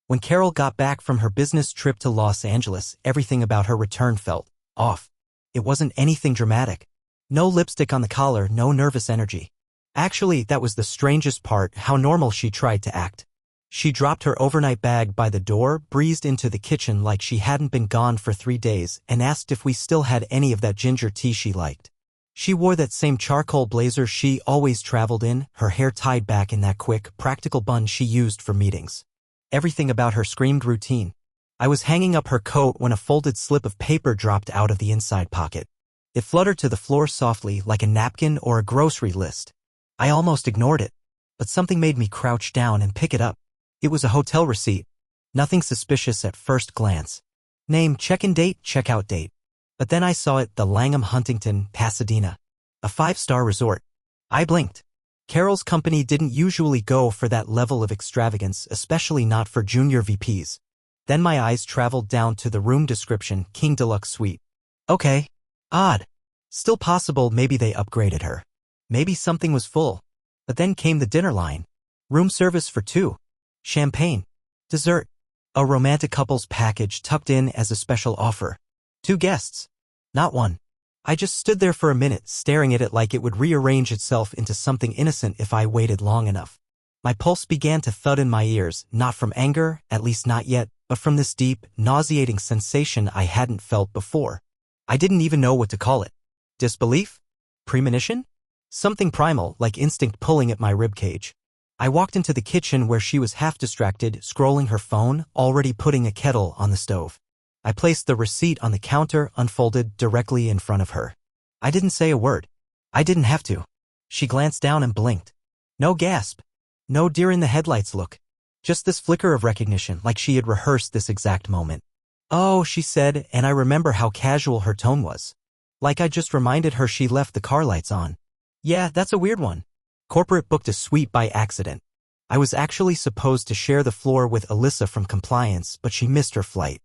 When Carol got back from her business trip to Los Angeles, everything about her return felt off. It wasn't anything dramatic. No lipstick on the collar, no nervous energy. Actually, that was the strangest part, how normal she tried to act. She dropped her overnight bag by the door, breezed into the kitchen like she hadn't been gone for 3 days, and asked if we still had any of that ginger tea she liked. She wore that same charcoal blazer she always traveled in, her hair tied back in that quick, practical bun she used for meetings. Everything about her screamed routine. I was hanging up her coat when a folded slip of paper dropped out of the inside pocket. It fluttered to the floor softly like a napkin or a grocery list. I almost ignored it, but something made me crouch down and pick it up. It was a hotel receipt. Nothing suspicious at first glance. Name, check-in date, check-out date. But then I saw it, the Langham Huntington, Pasadena. A 5-star resort. I blinked. Carol's company didn't usually go for that level of extravagance, especially not for junior VPs. Then my eyes traveled down to the room description, King Deluxe Suite. Okay. Odd. Still possible maybe they upgraded her. Maybe something was full. But then came the dinner line. Room service for 2. Champagne. Dessert. A romantic couples package tucked in as a special offer. 2 guests. Not 1. I just stood there for a minute, staring at it like it would rearrange itself into something innocent if I waited long enough. My pulse began to thud in my ears, not from anger, at least not yet, but from this deep, nauseating sensation I hadn't felt before. I didn't even know what to call it. Disbelief? Premonition? Something primal, like instinct pulling at my ribcage. I walked into the kitchen where she was half distracted, scrolling her phone, already putting a kettle on the stove. I placed the receipt on the counter, unfolded directly in front of her. I didn't say a word. I didn't have to. She glanced down and blinked. No gasp. No deer-in-the-headlights look. Just this flicker of recognition, like she had rehearsed this exact moment. Oh, she said, and I remember how casual her tone was. Like I just reminded her she left the car lights on. Yeah, that's a weird one. Corporate booked a suite by accident. I was actually supposed to share the floor with Alyssa from compliance, but she missed her flight.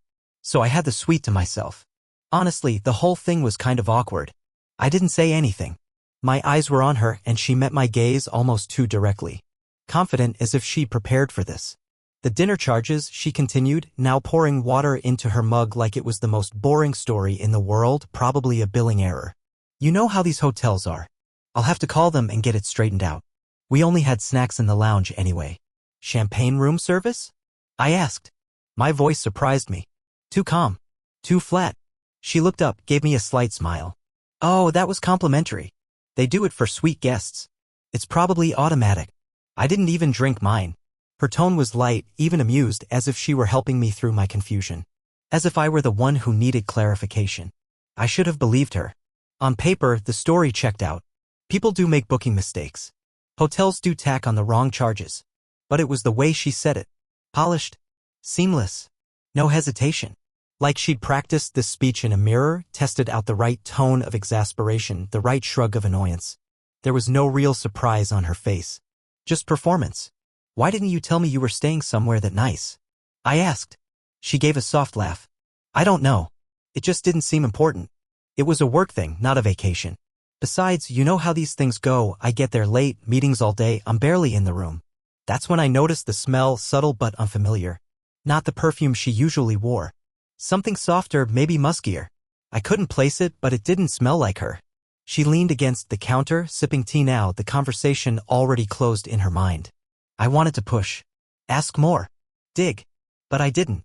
So I had the suite to myself. Honestly, the whole thing was kind of awkward. I didn't say anything. My eyes were on her, and she met my gaze almost too directly. Confident as if she'd prepared for this. The dinner charges, she continued, now pouring water into her mug like it was the most boring story in the world, probably a billing error. You know how these hotels are. I'll have to call them and get it straightened out. We only had snacks in the lounge anyway. Champagne room service? I asked. My voice surprised me. Too calm. Too flat. She looked up, gave me a slight smile. Oh, that was complimentary. They do it for sweet guests. It's probably automatic. I didn't even drink mine. Her tone was light, even amused, as if she were helping me through my confusion. As if I were the one who needed clarification. I should have believed her. On paper, the story checked out. People do make booking mistakes. Hotels do tack on the wrong charges. But it was the way she said it. Polished. Seamless. No hesitation. Like she'd practiced this speech in a mirror, tested out the right tone of exasperation, the right shrug of annoyance. There was no real surprise on her face. Just performance. Why didn't you tell me you were staying somewhere that nice? I asked. She gave a soft laugh. I don't know. It just didn't seem important. It was a work thing, not a vacation. Besides, you know how these things go, I get there late, meetings all day, I'm barely in the room. That's when I noticed the smell, subtle but unfamiliar. Not the perfume she usually wore. Something softer, maybe muskier. I couldn't place it, but it didn't smell like her. She leaned against the counter, sipping tea now, the conversation already closed in her mind. I wanted to push. Ask more. Dig. But I didn't.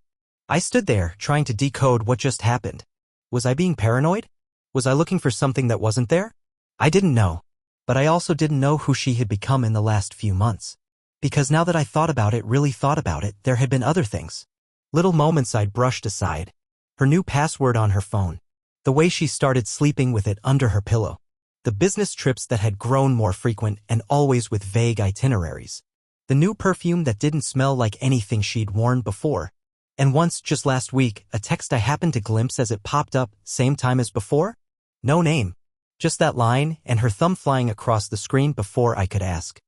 I stood there, trying to decode what just happened. Was I being paranoid? Was I looking for something that wasn't there? I didn't know. But I also didn't know who she had become in the last few months. Because now that I really thought about it, there had been other things. Little moments I'd brushed aside. Her new password on her phone. The way she started sleeping with it under her pillow. The business trips that had grown more frequent and always with vague itineraries. The new perfume that didn't smell like anything she'd worn before. And once, just last week, a text I happened to glimpse as it popped up, same time as before? No name. Just that line, and her thumb flying across the screen before I could ask.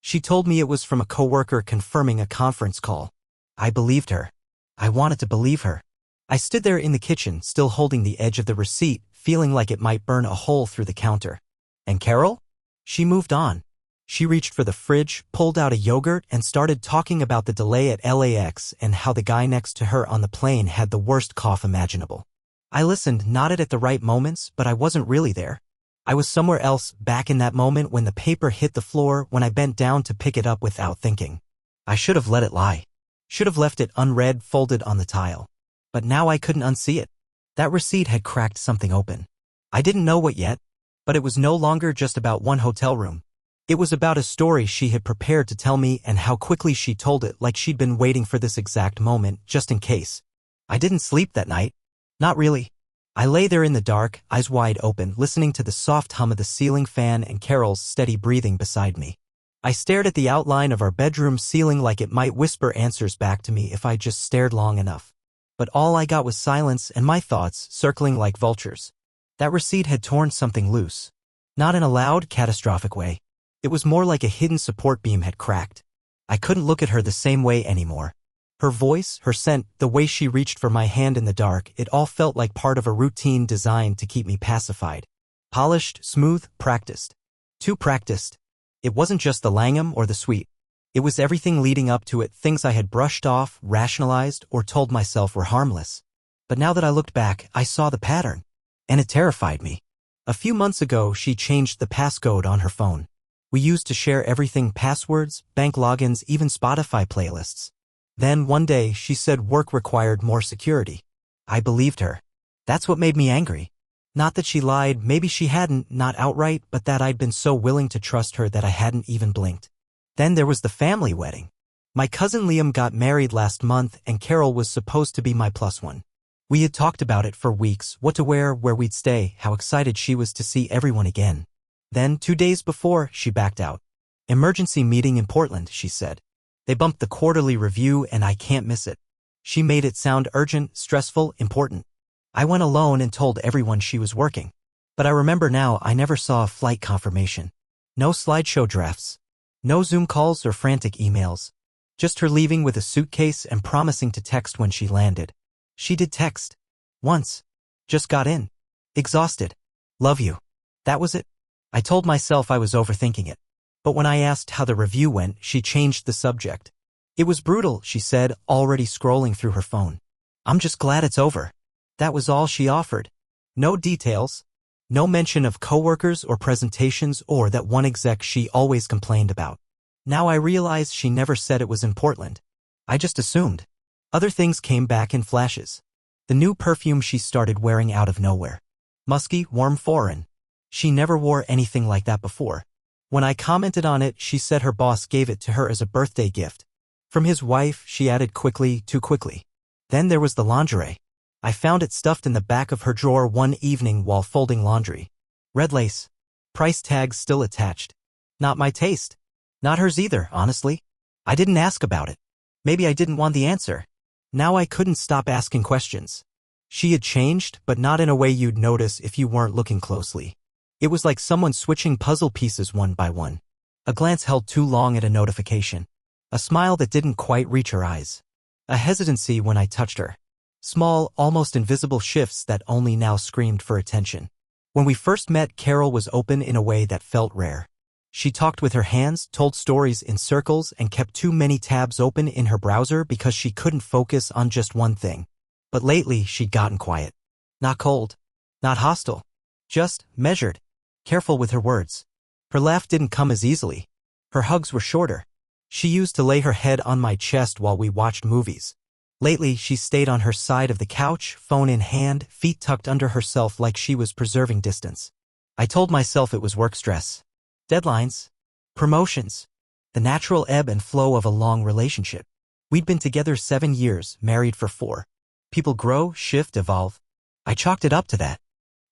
She told me it was from a coworker confirming a conference call. I believed her. I wanted to believe her. I stood there in the kitchen, still holding the edge of the receipt, feeling like it might burn a hole through the counter. And Carol? She moved on. She reached for the fridge, pulled out a yogurt, and started talking about the delay at LAX and how the guy next to her on the plane had the worst cough imaginable. I listened, nodded at the right moments, but I wasn't really there. I was somewhere else, back in that moment when the paper hit the floor, when I bent down to pick it up without thinking. I should have let it lie. Should have left it unread, folded on the tile. But now I couldn't unsee it. That receipt had cracked something open. I didn't know what yet, but it was no longer just about one hotel room. It was about a story she had prepared to tell me and how quickly she told it, like she'd been waiting for this exact moment, just in case. I didn't sleep that night. Not really. I lay there in the dark, eyes wide open, listening to the soft hum of the ceiling fan and Carol's steady breathing beside me. I stared at the outline of our bedroom ceiling like it might whisper answers back to me if I just stared long enough. But all I got was silence and my thoughts circling like vultures. That receipt had torn something loose. Not in a loud, catastrophic way. It was more like a hidden support beam had cracked. I couldn't look at her the same way anymore. Her voice, her scent, the way she reached for my hand in the dark, it all felt like part of a routine designed to keep me pacified. Polished, smooth, practiced. Too practiced. It wasn't just the Langham or the sweet. It was everything leading up to it, things I had brushed off, rationalized, or told myself were harmless. But now that I looked back, I saw the pattern. And it terrified me. A few months ago, she changed the passcode on her phone. We used to share everything: passwords, bank logins, even Spotify playlists. Then one day, she said work required more security. I believed her. That's what made me angry. Not that she lied, maybe she hadn't, not outright, but that I'd been so willing to trust her that I hadn't even blinked. Then there was the family wedding. My cousin Liam got married last month and Carol was supposed to be my plus one. We had talked about it for weeks, what to wear, where we'd stay, how excited she was to see everyone again. Then, 2 days before, she backed out. Emergency meeting in Portland, she said. They bumped the quarterly review and I can't miss it. She made it sound urgent, stressful, important. I went alone and told everyone she was working. But I remember now I never saw a flight confirmation. No slideshow drafts. No Zoom calls or frantic emails. Just her leaving with a suitcase and promising to text when she landed. She did text. Once. Just got in. Exhausted. Love you. That was it. I told myself I was overthinking it. But when I asked how the review went, she changed the subject. It was brutal, she said, already scrolling through her phone. I'm just glad it's over. That was all she offered. No details. No mention of coworkers or presentations or that one exec she always complained about. Now I realize she never said it was in Portland. I just assumed. Other things came back in flashes. The new perfume she started wearing out of nowhere. Musky, warm, foreign. She never wore anything like that before. When I commented on it, she said her boss gave it to her as a birthday gift. From his wife, she added quickly, too quickly. Then there was the lingerie. I found it stuffed in the back of her drawer one evening while folding laundry. Red lace. Price tags still attached. Not my taste. Not hers either, honestly. I didn't ask about it. Maybe I didn't want the answer. Now I couldn't stop asking questions. She had changed, but not in a way you'd notice if you weren't looking closely. It was like someone switching puzzle pieces one by one. A glance held too long at a notification. A smile that didn't quite reach her eyes. A hesitancy when I touched her. Small, almost invisible shifts that only now screamed for attention. When we first met, Carol was open in a way that felt rare. She talked with her hands, told stories in circles, and kept too many tabs open in her browser because she couldn't focus on just one thing. But lately, she'd gotten quiet. Not cold. Not hostile. Just measured. Careful with her words. Her laugh didn't come as easily. Her hugs were shorter. She used to lay her head on my chest while we watched movies. Lately, she stayed on her side of the couch, phone in hand, feet tucked under herself like she was preserving distance. I told myself it was work stress. Deadlines. Promotions. The natural ebb and flow of a long relationship. We'd been together 7 years, married for 4. People grow, shift, evolve. I chalked it up to that.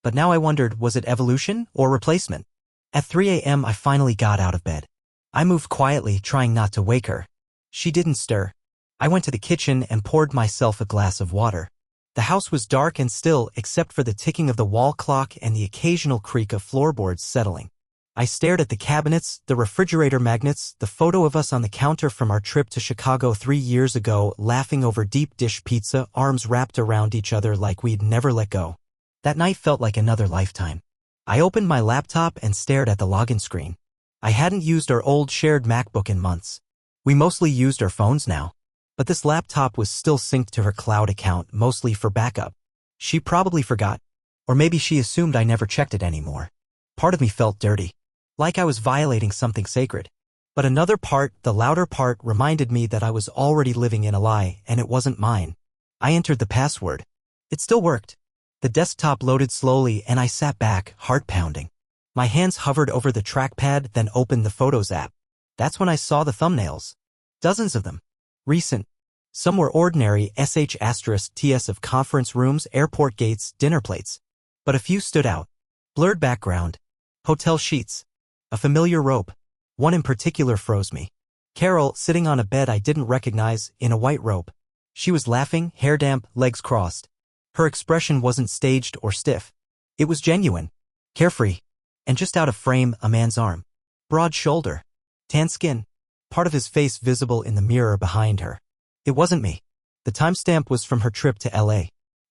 But now I wondered, was it evolution or replacement? At 3 a.m. I finally got out of bed. I moved quietly, trying not to wake her. She didn't stir. I went to the kitchen and poured myself a glass of water. The house was dark and still except for the ticking of the wall clock and the occasional creak of floorboards settling. I stared at the cabinets, the refrigerator magnets, the photo of us on the counter from our trip to Chicago 3 years ago, laughing over deep dish pizza, arms wrapped around each other like we'd never let go. That night felt like another lifetime. I opened my laptop and stared at the login screen. I hadn't used our old shared MacBook in months. We mostly used our phones now. But this laptop was still synced to her cloud account, mostly for backup. She probably forgot. Or maybe she assumed I never checked it anymore. Part of me felt dirty. Like I was violating something sacred. But another part, the louder part, reminded me that I was already living in a lie, and it wasn't mine. I entered the password. It still worked. The desktop loaded slowly, and I sat back, heart pounding. My hands hovered over the trackpad, then opened the Photos app. That's when I saw the thumbnails. Dozens of them. Recent. Some were ordinary sh*ts of conference rooms, airport gates, dinner plates. But a few stood out. Blurred background. Hotel sheets. A familiar robe. One in particular froze me. Carol, sitting on a bed I didn't recognize, in a white robe. She was laughing, hair damp, legs crossed. Her expression wasn't staged or stiff. It was genuine. Carefree. And just out of frame, a man's arm. Broad shoulder. Tan skin. Part of his face visible in the mirror behind her. It wasn't me. The timestamp was from her trip to LA.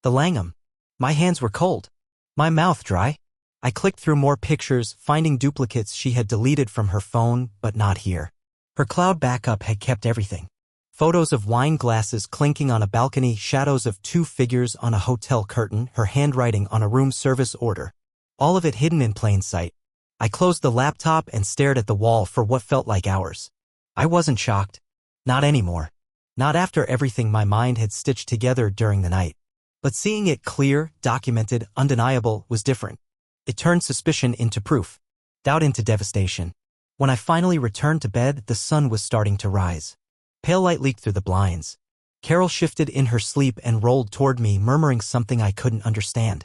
The Langham. My hands were cold. My mouth dry. I clicked through more pictures, finding duplicates she had deleted from her phone, but not here. Her cloud backup had kept everything. Photos of wine glasses clinking on a balcony, shadows of two figures on a hotel curtain, her handwriting on a room service order. All of it hidden in plain sight. I closed the laptop and stared at the wall for what felt like hours. I wasn't shocked. Not anymore. Not after everything my mind had stitched together during the night. But seeing it clear, documented, undeniable was different. It turned suspicion into proof. Doubt into devastation. When I finally returned to bed, the sun was starting to rise. Pale light leaked through the blinds. Carol shifted in her sleep and rolled toward me, murmuring something I couldn't understand.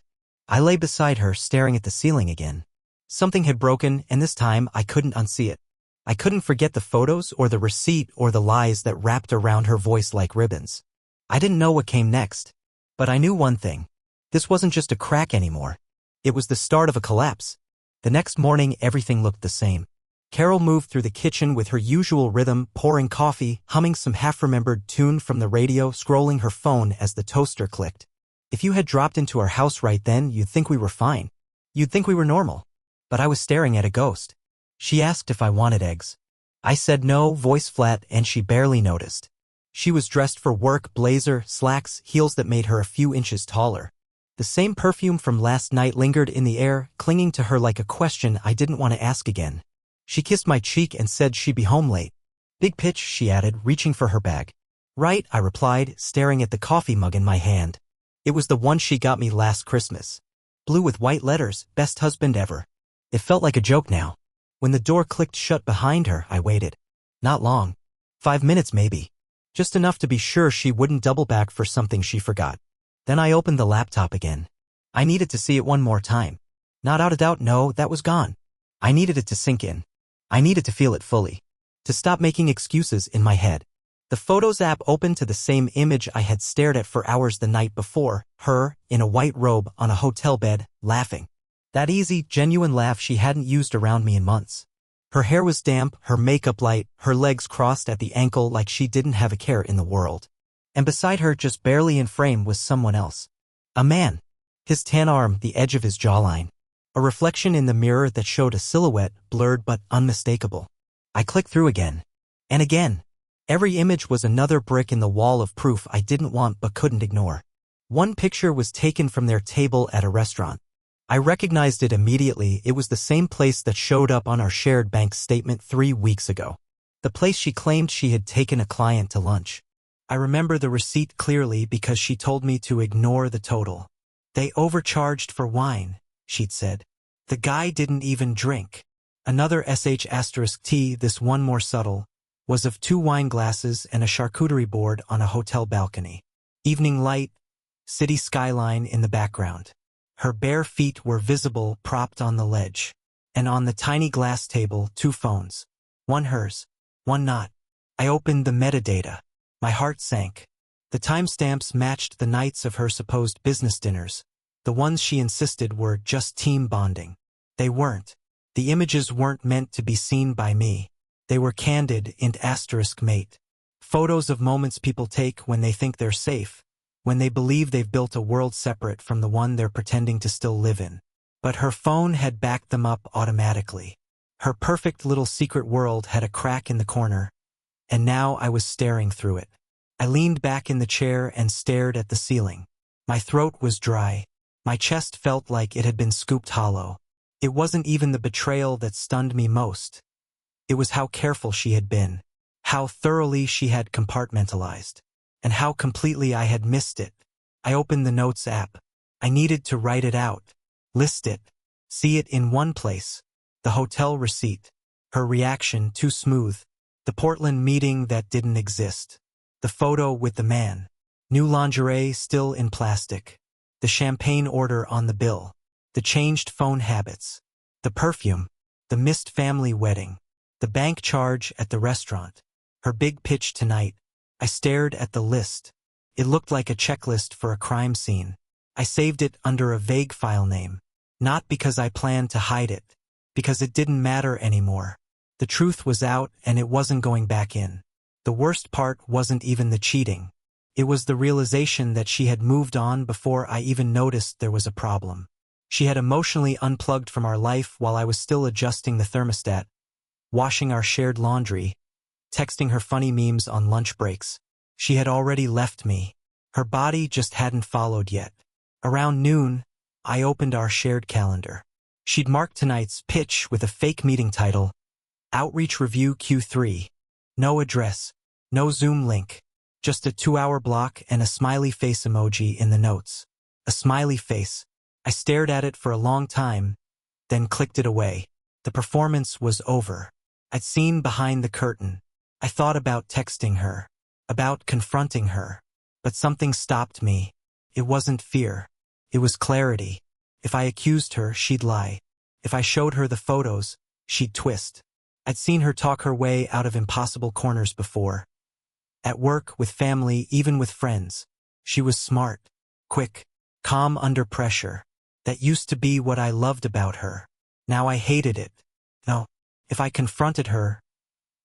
I lay beside her, staring at the ceiling again. Something had broken, and this time I couldn't unsee it. I couldn't forget the photos or the receipt or the lies that wrapped around her voice like ribbons. I didn't know what came next. But I knew one thing. This wasn't just a crack anymore. It was the start of a collapse. The next morning, everything looked the same. Carol moved through the kitchen with her usual rhythm, pouring coffee, humming some half-remembered tune from the radio, scrolling her phone as the toaster clicked. If you had dropped into our house right then, you'd think we were fine. You'd think we were normal. But I was staring at a ghost. She asked if I wanted eggs. I said no, voice flat, and she barely noticed. She was dressed for work, blazer, slacks, heels that made her a few inches taller. The same perfume from last night lingered in the air, clinging to her like a question I didn't want to ask again. She kissed my cheek and said she'd be home late. Big pitch, she added, reaching for her bag. Right, I replied, staring at the coffee mug in my hand. It was the one she got me last Christmas. Blue with white letters, best husband ever. It felt like a joke now. When the door clicked shut behind her, I waited. Not long. 5 minutes maybe. Just enough to be sure she wouldn't double back for something she forgot. Then I opened the laptop again. I needed to see it one more time. Not out of doubt, no, that was gone. I needed it to sink in. I needed to feel it fully. To stop making excuses in my head. The Photos app opened to the same image I had stared at for hours the night before, her, in a white robe on a hotel bed, laughing. That easy, genuine laugh she hadn't used around me in months. Her hair was damp, her makeup light, her legs crossed at the ankle like she didn't have a care in the world. And beside her, just barely in frame, was someone else. A man. His tan arm, the edge of his jawline. A reflection in the mirror that showed a silhouette, blurred but unmistakable. I clicked through again. And again. Every image was another brick in the wall of proof I didn't want but couldn't ignore. One picture was taken from their table at a restaurant. I recognized it immediately. It was the same place that showed up on our shared bank statement 3 weeks ago. The place she claimed she had taken a client to lunch. I remember the receipt clearly because she told me to ignore the total. They overcharged for wine, she'd said. The guy didn't even drink. Another sh*T, this one more subtle, was of 2 wine glasses and a charcuterie board on a hotel balcony. Evening light, city skyline in the background. Her bare feet were visible, propped on the ledge. And on the tiny glass table, 2 phones. One hers, one not. I opened the metadata. My heart sank. The timestamps matched the nights of her supposed business dinners. The ones she insisted were just team bonding. They weren't. The images weren't meant to be seen by me. They were candid int asterisk mate. Photos of moments people take when they think they're safe, when they believe they've built a world separate from the one they're pretending to still live in. But her phone had backed them up automatically. Her perfect little secret world had a crack in the corner, and now I was staring through it. I leaned back in the chair and stared at the ceiling. My throat was dry. My chest felt like it had been scooped hollow. It wasn't even the betrayal that stunned me most. It was how careful she had been, how thoroughly she had compartmentalized, and how completely I had missed it. I opened the Notes app. I needed to write it out, list it, see it in one place. The hotel receipt, her reaction too smooth, the Portland meeting that didn't exist, the photo with the man, new lingerie still in plastic, the champagne order on the bill, the changed phone habits, the perfume, the missed family wedding, the bank charge at the restaurant, her big pitch tonight. I stared at the list. It looked like a checklist for a crime scene. I saved it under a vague file name, not because I planned to hide it, because it didn't matter anymore. The truth was out and it wasn't going back in. The worst part wasn't even the cheating. It was the realization that she had moved on before I even noticed there was a problem. She had emotionally unplugged from our life while I was still adjusting the thermostat, washing our shared laundry, texting her funny memes on lunch breaks. She had already left me. Her body just hadn't followed yet. Around noon, I opened our shared calendar. She'd marked tonight's pitch with a fake meeting title, Outreach Review Q3. No address, no Zoom link, just a 2-hour block and a smiley face emoji in the notes. A smiley face. I stared at it for a long time, then clicked it away. The performance was over. I'd seen behind the curtain. I thought about texting her, about confronting her, but something stopped me. It wasn't fear. It was clarity. If I accused her, she'd lie. If I showed her the photos, she'd twist. I'd seen her talk her way out of impossible corners before. At work, with family, even with friends. She was smart, quick, calm under pressure. That used to be what I loved about her. Now I hated it. No, if I confronted her,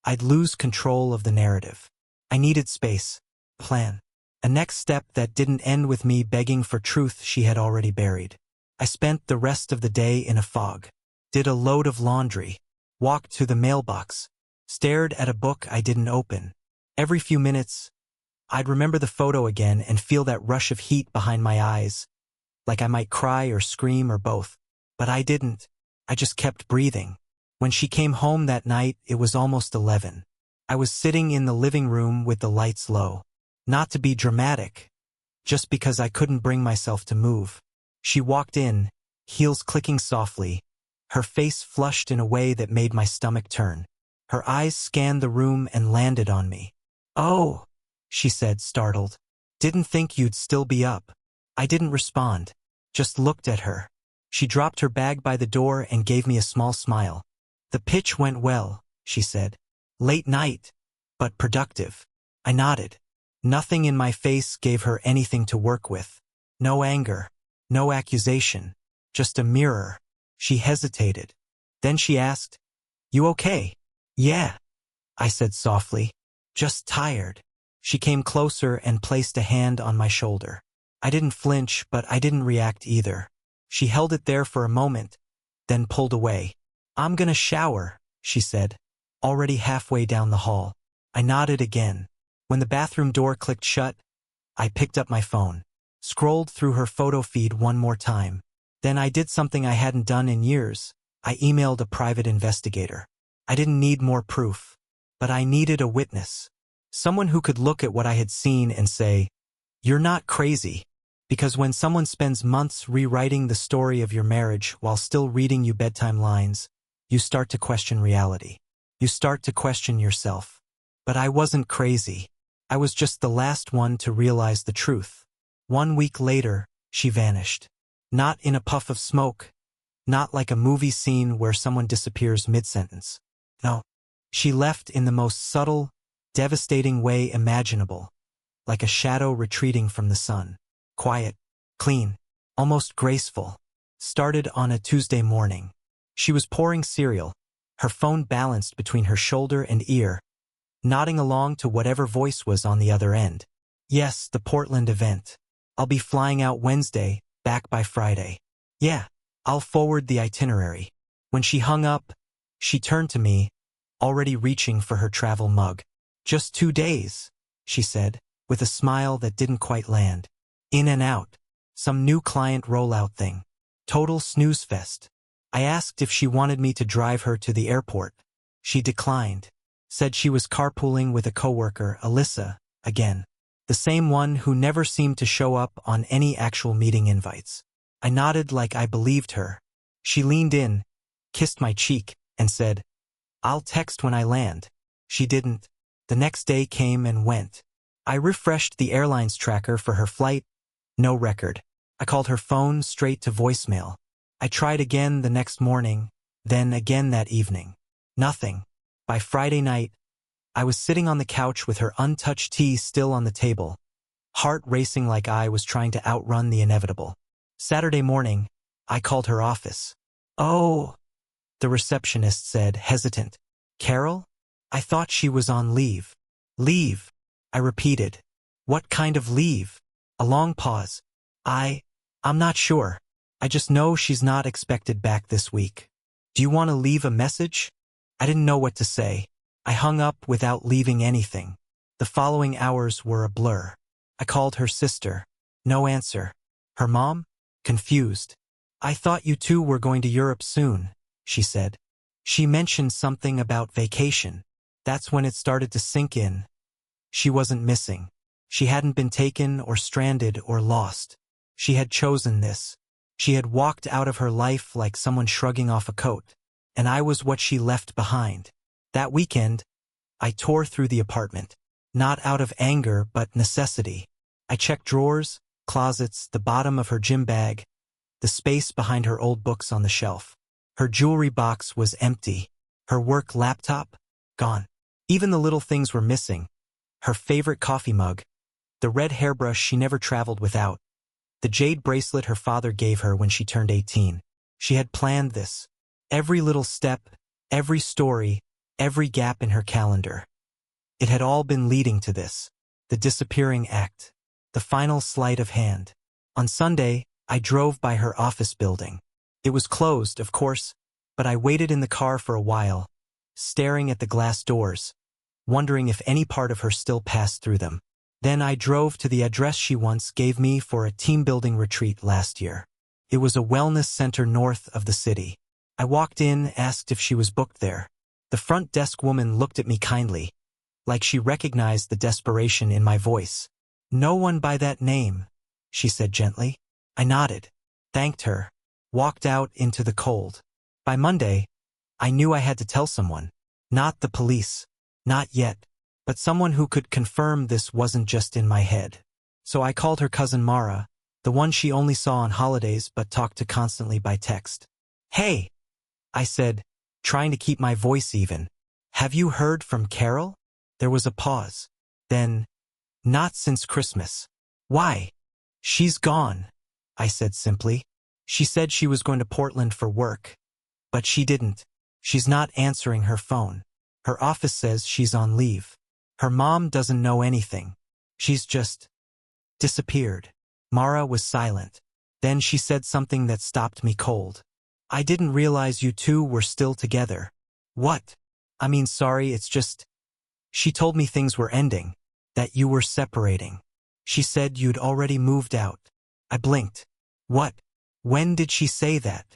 I'd lose control of the narrative. I needed space, plan. A next step that didn't end with me begging for truth she had already buried. I spent the rest of the day in a fog. Did a load of laundry. Walked to the mailbox. Stared at a book I didn't open. Every few minutes, I'd remember the photo again and feel that rush of heat behind my eyes, like I might cry or scream or both. But I didn't. I just kept breathing. When she came home that night, it was almost 11. I was sitting in the living room with the lights low. Not to be dramatic, just because I couldn't bring myself to move. She walked in, heels clicking softly, her face flushed in a way that made my stomach turn. Her eyes scanned the room and landed on me. "Oh," she said, startled. "Didn't think you'd still be up." I didn't respond, just looked at her. She dropped her bag by the door and gave me a small smile. "The pitch went well," she said. "Late night, but productive." I nodded. Nothing in my face gave her anything to work with. No anger, no accusation, just a mirror. She hesitated. Then she asked, "You okay?" "Yeah," I said softly. "Just tired." She came closer and placed a hand on my shoulder. I didn't flinch, but I didn't react either. She held it there for a moment, then pulled away. "I'm gonna shower," she said, already halfway down the hall. I nodded again. When the bathroom door clicked shut, I picked up my phone, scrolled through her photo feed one more time. Then I did something I hadn't done in years. I emailed a private investigator. I didn't need more proof, but I needed a witness. Someone who could look at what I had seen and say, "You're not crazy." Because when someone spends months rewriting the story of your marriage while still reading you bedtime lines, you start to question reality. You start to question yourself. But I wasn't crazy. I was just the last one to realize the truth. 1 week later, she vanished. Not in a puff of smoke. Not like a movie scene where someone disappears mid-sentence. No. She left in the most subtle, devastating way imaginable. Like a shadow retreating from the sun. Quiet, clean, almost graceful. Started on a Tuesday morning. She was pouring cereal, her phone balanced between her shoulder and ear, nodding along to whatever voice was on the other end. "Yes, the Portland event. I'll be flying out Wednesday, back by Friday." "Yeah, I'll forward the itinerary." When she hung up, She turned to me, already reaching for her travel mug. "Just 2 days," she said, with a smile that didn't quite land. "In and out. Some new client rollout thing. Total snooze fest." I asked if she wanted me to drive her to the airport. She declined. Said she was carpooling with a coworker, Alyssa, again. The same one who never seemed to show up on any actual meeting invites. I nodded like I believed her. She leaned in, kissed my cheek, and said, "I'll text when I land." She didn't. The next day came and went. I refreshed the airline's tracker for her flight. No record. I called her phone straight to voicemail. I tried again the next morning, then again that evening. Nothing. By Friday night, I was sitting on the couch with her untouched tea still on the table, heart racing like I was trying to outrun the inevitable. Saturday morning, I called her office. "Oh," the receptionist said, hesitant. "Carol? I thought she was on leave." "Leave," I repeated. "What kind of leave?" A long pause. I'm not sure. I just know she's not expected back this week. Do you want to leave a message?" I didn't know what to say. I hung up without leaving anything. The following hours were a blur. I called her sister. No answer. Her mom? Confused. "I thought you two were going to Europe soon," she said. She mentioned something about vacation. That's when it started to sink in. She wasn't missing. She hadn't been taken or stranded or lost. She had chosen this. She had walked out of her life like someone shrugging off a coat. And I was what she left behind. That weekend, I tore through the apartment. Not out of anger, but necessity. I checked drawers, closets, the bottom of her gym bag, the space behind her old books on the shelf. Her jewelry box was empty. Her work laptop? Gone. Even the little things were missing. Her favorite coffee mug, the red hairbrush she never traveled without, the jade bracelet her father gave her when she turned 18. She had planned this. Every little step, every story, every gap in her calendar. It had all been leading to this. The disappearing act. The final sleight of hand. On Sunday, I drove by her office building. It was closed, of course, but I waited in the car for a while, staring at the glass doors, wondering if any part of her still passed through them. Then I drove to the address she once gave me for a team-building retreat last year. It was a wellness center north of the city. I walked in, asked if she was booked there. The front desk woman looked at me kindly, like she recognized the desperation in my voice. "No one by that name," she said gently. I nodded, thanked her, walked out into the cold. By Monday, I knew I had to tell someone. Not the police. Not yet. But someone who could confirm this wasn't just in my head. So I called her cousin Mara, the one she only saw on holidays but talked to constantly by text. "Hey," I said, trying to keep my voice even. "Have you heard from Carol?" There was a pause. Then, "Not since Christmas." "Why?" "She's gone," I said simply. "She said she was going to Portland for work. But she didn't. She's not answering her phone. Her office says she's on leave. Her mom doesn't know anything. She's just disappeared." Mara was silent. Then she said something that stopped me cold. "I didn't realize you two were still together." "What?" "I mean, sorry, it's just..." She told me things were ending, that you were separating. She said you'd already moved out. I blinked. "What? When did she say that?"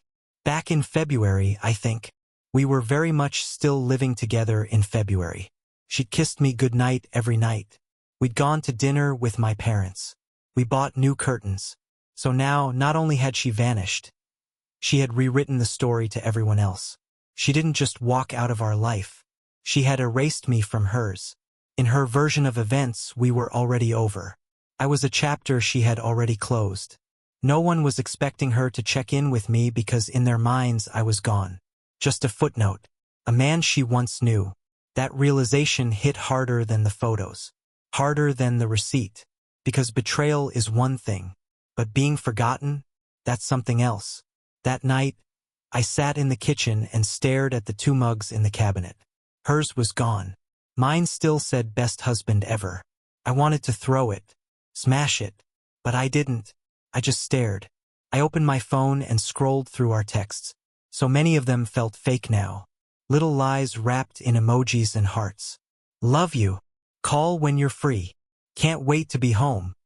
"Back in February, I think. We were very much still living together in February. She'd kissed me goodnight every night. We'd gone to dinner with my parents. We bought new curtains. So now, not only had she vanished, she had rewritten the story to everyone else. She didn't just walk out of our life. She had erased me from hers. In her version of events, we were already over. I was a chapter she had already closed. No one was expecting her to check in with me because in their minds I was gone. Just a footnote. A man she once knew. That realization hit harder than the photos. Harder than the receipt. Because betrayal is one thing. But being forgotten, that's something else. That night, I sat in the kitchen and stared at the two mugs in the cabinet. Hers was gone. Mine still said best husband ever. I wanted to throw it, smash it, but I didn't. I just stared. I opened my phone and scrolled through our texts. So many of them felt fake now. Little lies wrapped in emojis and hearts. Love you. Call when you're free. Can't wait to be home.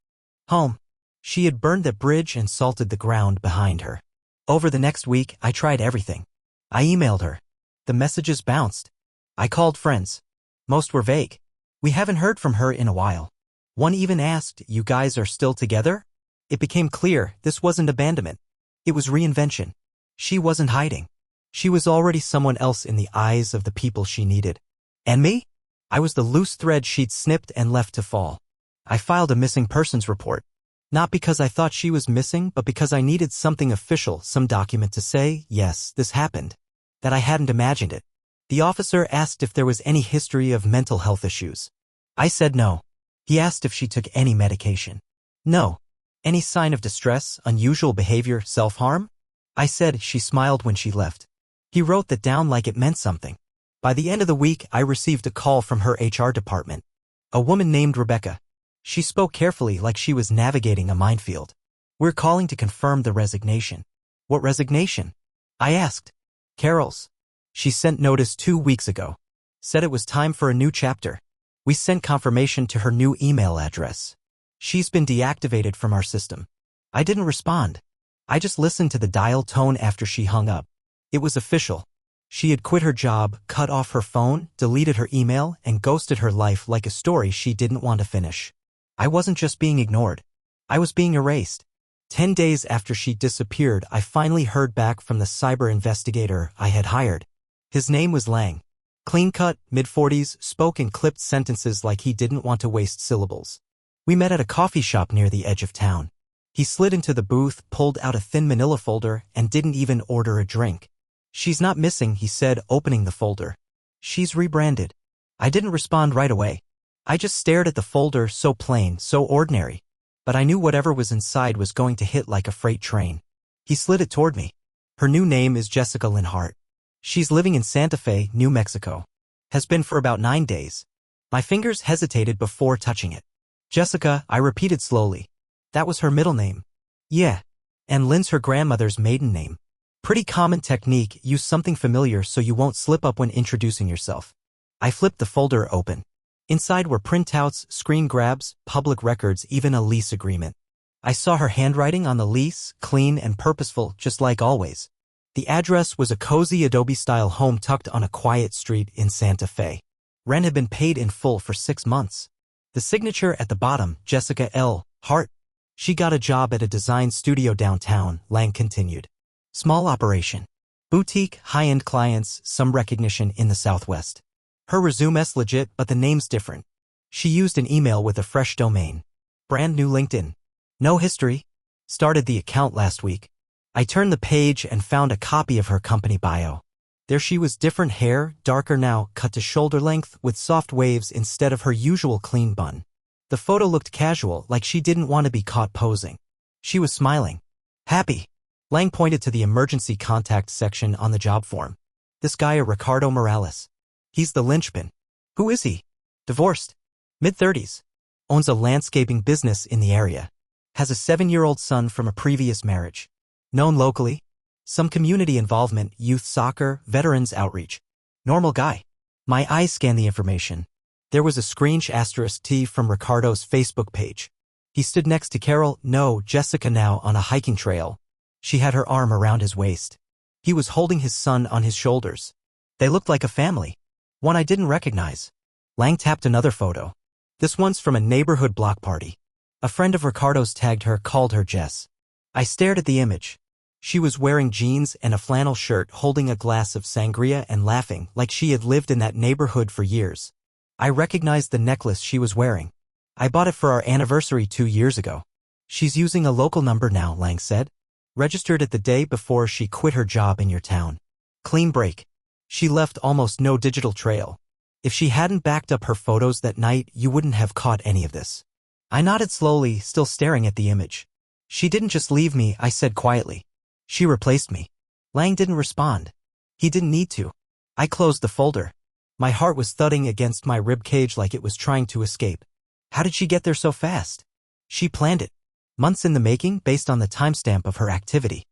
Home. She had burned the bridge and salted the ground behind her. Over the next week, I tried everything. I emailed her. The messages bounced. I called friends. Most were vague. We haven't heard from her in a while. One even asked, "You guys are still together?" It became clear this wasn't abandonment. It was reinvention. She wasn't hiding. She was already someone else in the eyes of the people she needed. And me? I was the loose thread she'd snipped and left to fall. I filed a missing persons report. Not because I thought she was missing, but because I needed something official, some document to say, yes, this happened. That I hadn't imagined it. The officer asked if there was any history of mental health issues. I said no. He asked if she took any medication. No. Any sign of distress, unusual behavior, self-harm? I said. She smiled when she left. He wrote that down like it meant something. By the end of the week, I received a call from her HR department. A woman named Rebecca. She spoke carefully like she was navigating a minefield. "We're calling to confirm the resignation." "What resignation?" I asked. "Carol's. She sent notice 2 weeks ago. Said it was time for a new chapter. We sent confirmation to her new email address. She's been deactivated from our system." I didn't respond. I just listened to the dial tone after she hung up. It was official. She had quit her job, cut off her phone, deleted her email, and ghosted her life like a story she didn't want to finish. I wasn't just being ignored. I was being erased. 10 days after she disappeared, I finally heard back from the cyber investigator I had hired. His name was Lang. Clean-cut, mid-40s, spoke in clipped sentences like he didn't want to waste syllables. We met at a coffee shop near the edge of town. He slid into the booth, pulled out a thin manila folder, and didn't even order a drink. "She's not missing," he said, opening the folder. "She's rebranded." I didn't respond right away. I just stared at the folder, so plain, so ordinary. But I knew whatever was inside was going to hit like a freight train. He slid it toward me. "Her new name is Jessica Lynn Hart. She's living in Santa Fe, New Mexico. Has been for about 9 days. My fingers hesitated before touching it. "Jessica," I repeated slowly. "That was her middle name." "Yeah. And Lynn's her grandmother's maiden name." "Pretty common technique, use something familiar so you won't slip up when introducing yourself." I flipped the folder open. Inside were printouts, screen grabs, public records, even a lease agreement. I saw her handwriting on the lease, clean and purposeful, just like always. The address was a cozy Adobe-style home tucked on a quiet street in Santa Fe. Rent had been paid in full for 6 months. The signature at the bottom, Jessica L. Hart. She got a job at a design studio downtown, Lang continued. Small operation. Boutique, high-end clients, some recognition in the Southwest. Her resume's legit, but the name's different. She used an email with a fresh domain. Brand new LinkedIn. No history. Started the account last week. I turned the page and found a copy of her company bio. There she was, different hair, darker now, cut to shoulder length, with soft waves instead of her usual clean bun. The photo looked casual, like she didn't want to be caught posing. She was smiling. Happy. Lang pointed to the emergency contact section on the job form. "This guy, Ricardo Morales. He's the linchpin." "Who is he?" "Divorced. Mid-30s. Owns a landscaping business in the area. Has a 7-year-old son from a previous marriage. Known locally. Some community involvement, youth soccer, veterans outreach. Normal guy." My eyes scanned the information. There was a **T from Ricardo's Facebook page. He stood next to Carol, no, Jessica now, on a hiking trail. She had her arm around his waist. He was holding his son on his shoulders. They looked like a family. One I didn't recognize. Lang tapped another photo. "This one's from a neighborhood block party. A friend of Ricardo's tagged her, called her Jess." I stared at the image. She was wearing jeans and a flannel shirt, holding a glass of sangria and laughing like she had lived in that neighborhood for years. I recognized the necklace she was wearing. "I bought it for our anniversary 2 years ago." "She's using a local number now," Lang said. "Registered it the day before she quit her job in your town. Clean break. She left almost no digital trail. If she hadn't backed up her photos that night, you wouldn't have caught any of this." I nodded slowly, still staring at the image. "She didn't just leave me," I said quietly. "She replaced me." Lang didn't respond. He didn't need to. I closed the folder. My heart was thudding against my ribcage like it was trying to escape. How did she get there so fast? She planned it. Months in the making, based on the timestamp of her activity.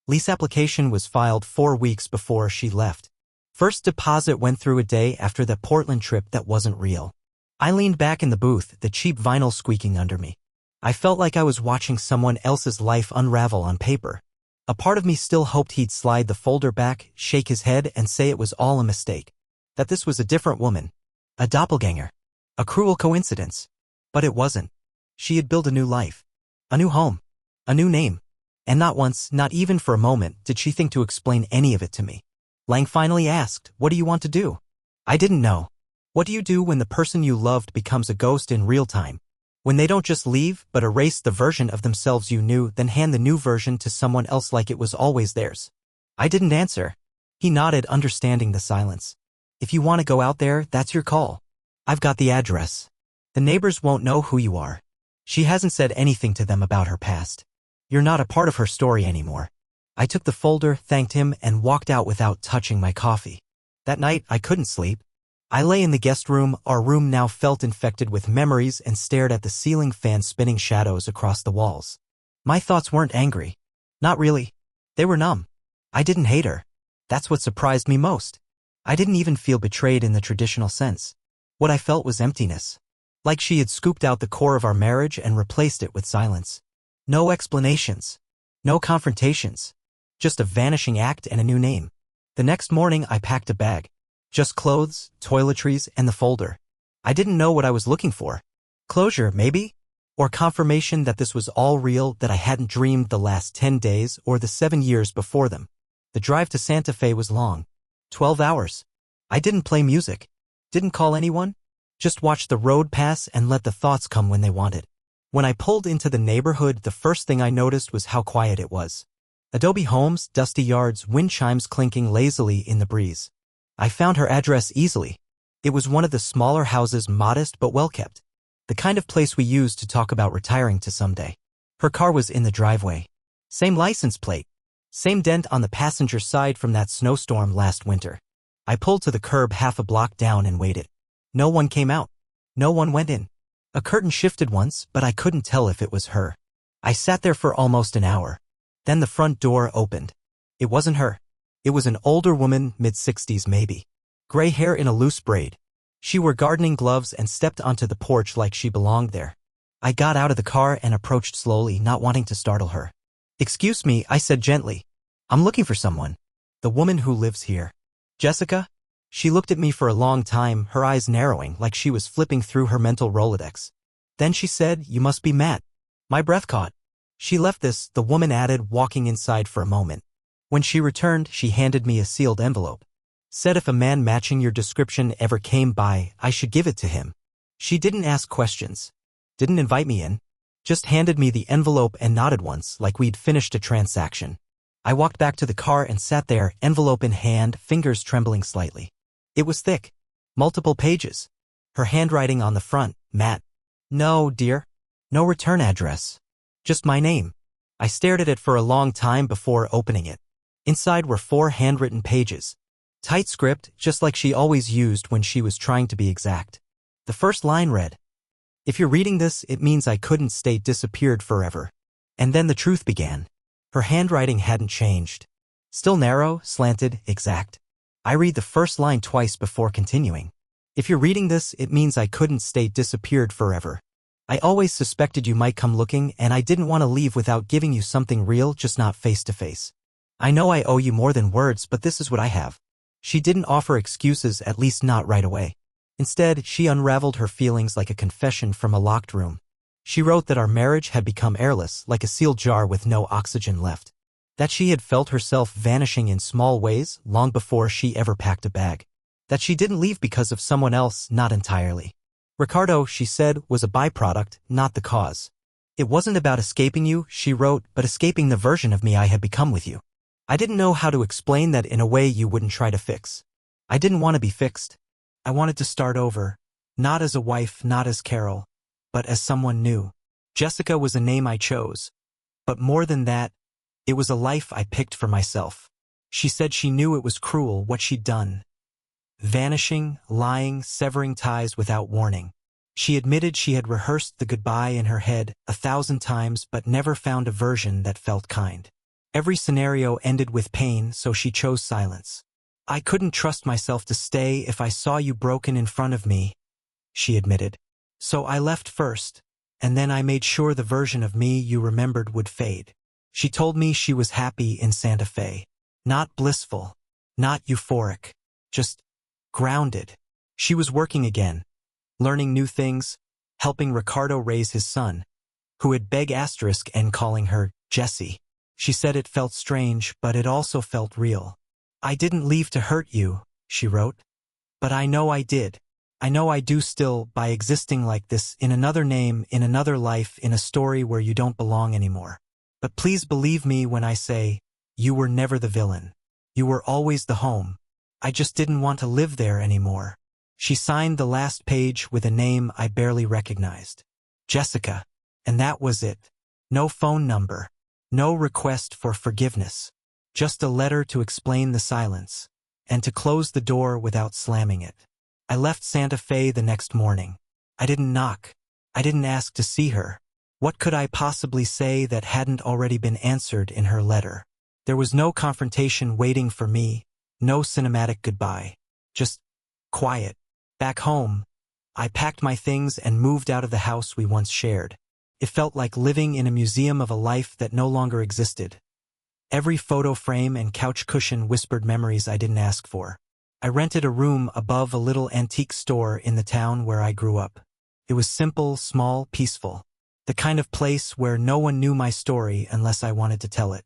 Lease application was filed 4 weeks before she left. First deposit went through a day after that Portland trip that wasn't real. I leaned back in the booth, the cheap vinyl squeaking under me. I felt like I was watching someone else's life unravel on paper. A part of me still hoped he'd slide the folder back, shake his head, and say it was all a mistake. That this was a different woman. A doppelganger. A cruel coincidence. But it wasn't. She had built a new life. A new home. A new name. And not once, not even for a moment, did she think to explain any of it to me. Lang finally asked, "What do you want to do?" I didn't know. What do you do when the person you loved becomes a ghost in real time? When they don't just leave, but erase the version of themselves you knew, then hand the new version to someone else like it was always theirs. I didn't answer. He nodded, understanding the silence. If you want to go out there, that's your call. I've got the address. The neighbors won't know who you are. She hasn't said anything to them about her past. You're not a part of her story anymore. I took the folder, thanked him, and walked out without touching my coffee. That night, I couldn't sleep. I lay in the guest room, our room now felt infected with memories, and stared at the ceiling fan spinning shadows across the walls. My thoughts weren't angry. Not really. They were numb. I didn't hate her. That's what surprised me most. I didn't even feel betrayed in the traditional sense. What I felt was emptiness. Like she had scooped out the core of our marriage and replaced it with silence. No explanations. No confrontations. Just a vanishing act and a new name. The next morning I packed a bag. Just clothes, toiletries, and the folder. I didn't know what I was looking for. Closure, maybe? Or confirmation that this was all real, that I hadn't dreamed the last 10 days or the 7 years before them. The drive to Santa Fe was long. 12 hours. I didn't play music. Didn't call anyone. Just watched the road pass and let the thoughts come when they wanted. When I pulled into the neighborhood, the first thing I noticed was how quiet it was. Adobe homes, dusty yards, wind chimes clinking lazily in the breeze. I found her address easily. It was one of the smaller houses, modest but well-kept. The kind of place we used to talk about retiring to someday. Her car was in the driveway. Same license plate. Same dent on the passenger side from that snowstorm last winter. I pulled to the curb half a block down and waited. No one came out. No one went in. A curtain shifted once, but I couldn't tell if it was her. I sat there for almost an hour. Then the front door opened. It wasn't her. It was an older woman, mid-60s maybe. Gray hair in a loose braid. She wore gardening gloves and stepped onto the porch like she belonged there. I got out of the car and approached slowly, not wanting to startle her. "Excuse me," I said gently. "I'm looking for someone. The woman who lives here." "Jessica?" She looked at me for a long time, her eyes narrowing like she was flipping through her mental Rolodex. Then she said, "You must be Matt." My breath caught. "She left this," the woman added, walking inside for a moment. When she returned, she handed me a sealed envelope. Said if a man matching your description ever came by, I should give it to him. She didn't ask questions. Didn't invite me in. Just handed me the envelope and nodded once, like we'd finished a transaction. I walked back to the car and sat there, envelope in hand, fingers trembling slightly. It was thick. Multiple pages. Her handwriting on the front, Matt. No, dear. No return address. Just my name. I stared at it for a long time before opening it. Inside were 4 handwritten pages. Tight script, just like she always used when she was trying to be exact. The first line read, "If you're reading this, it means I couldn't stay disappeared forever." And then the truth began. Her handwriting hadn't changed. Still narrow, slanted, exact. I read the first line twice before continuing. "If you're reading this, it means I couldn't stay disappeared forever. I always suspected you might come looking, and I didn't want to leave without giving you something real, just not face to face. I know I owe you more than words, but this is what I have." She didn't offer excuses, at least not right away. Instead, she unraveled her feelings like a confession from a locked room. She wrote that our marriage had become airless, like a sealed jar with no oxygen left. That she had felt herself vanishing in small ways long before she ever packed a bag. That she didn't leave because of someone else, not entirely. Ricardo, she said, was a byproduct, not the cause. It wasn't about escaping you, she wrote, but escaping the version of me I had become with you. I didn't know how to explain that in a way you wouldn't try to fix. I didn't want to be fixed. I wanted to start over. Not as a wife, not as Carol, but as someone new. Jessica was a name I chose. But more than that, it was a life I picked for myself. She said she knew it was cruel what she'd done. Vanishing, lying, severing ties without warning. She admitted she had rehearsed the goodbye in her head 1,000 times but never found a version that felt kind. Every scenario ended with pain, so she chose silence. I couldn't trust myself to stay if I saw you broken in front of me, she admitted. So I left first, and then I made sure the version of me you remembered would fade. She told me she was happy in Santa Fe. Not blissful, not euphoric, just grounded. She was working again, learning new things, helping Ricardo raise his son, who had beg asterisk and calling her Jessie. She said it felt strange, but it also felt real. I didn't leave to hurt you, she wrote. But I know I did. I know I do still, by existing like this, in another name, in another life, in a story where you don't belong anymore. But please believe me when I say, you were never the villain. You were always the home. I just didn't want to live there anymore. She signed the last page with a name I barely recognized. Jessica. And that was it. No phone number. No request for forgiveness. Just a letter to explain the silence, and to close the door without slamming it. I left Santa Fe the next morning. I didn't knock. I didn't ask to see her. What could I possibly say that hadn't already been answered in her letter? There was no confrontation waiting for me, no cinematic goodbye. Just quiet. Back home, I packed my things and moved out of the house we once shared. It felt like living in a museum of a life that no longer existed. Every photo frame and couch cushion whispered memories I didn't ask for. I rented a room above a little antique store in the town where I grew up. It was simple, small, peaceful. The kind of place where no one knew my story unless I wanted to tell it.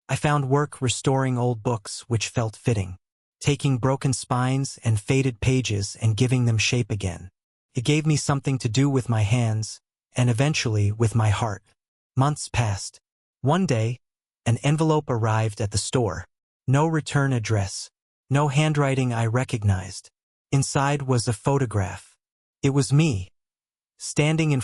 I found work restoring old books, which felt fitting. Taking broken spines and faded pages and giving them shape again. It gave me something to do with my hands, and eventually with my heart. Months passed. One day, an envelope arrived at the store. No return address. No handwriting I recognized. Inside was a photograph. It was me, standing in